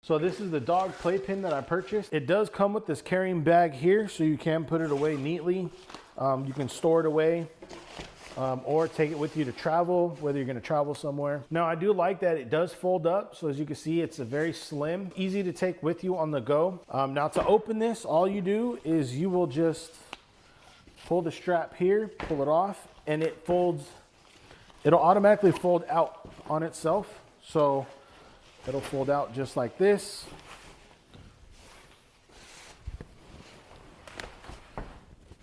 So this is the dog playpen that I purchased. It does come with this carrying bag here, so you can put it away neatly. You can store it away or take it with you to travel, whether you're gonna travel somewhere. Now I do like that it does fold up. So as you can see, it's a very slim, easy to take with you on the go. Now to open this, all you do is you will just pull the strap here, pull it off, and it folds. It'll automatically fold out on itself. So it'll fold out just like this.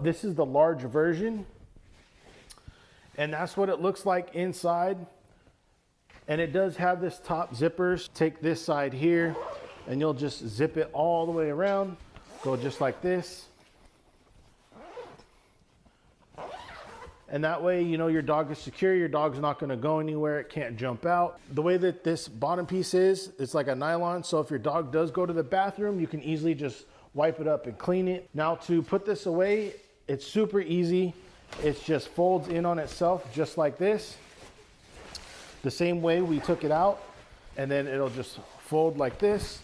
This is the large version, and that's what it looks like inside. And it does have this top zippers. Take this side here, and you'll just zip it all the way around. Go just like this. And that way, you know, your dog is secure. Your dog's not gonna go anywhere. It can't jump out. The way that this bottom piece is, it's like a nylon. So if your dog does go to the bathroom, you can easily just wipe it up and clean it. Now to put this away, it's super easy. It just folds in on itself just like this. The same way we took it out, and then it'll just fold like this.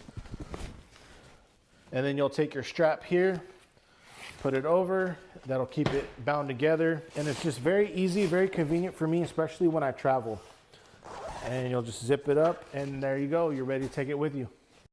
And then you'll take your strap here, put it over. That'll keep it bound together. And it's just very easy, very convenient for me, especially when I travel. And you'll just zip it up, and there you go. You're ready to take it with you.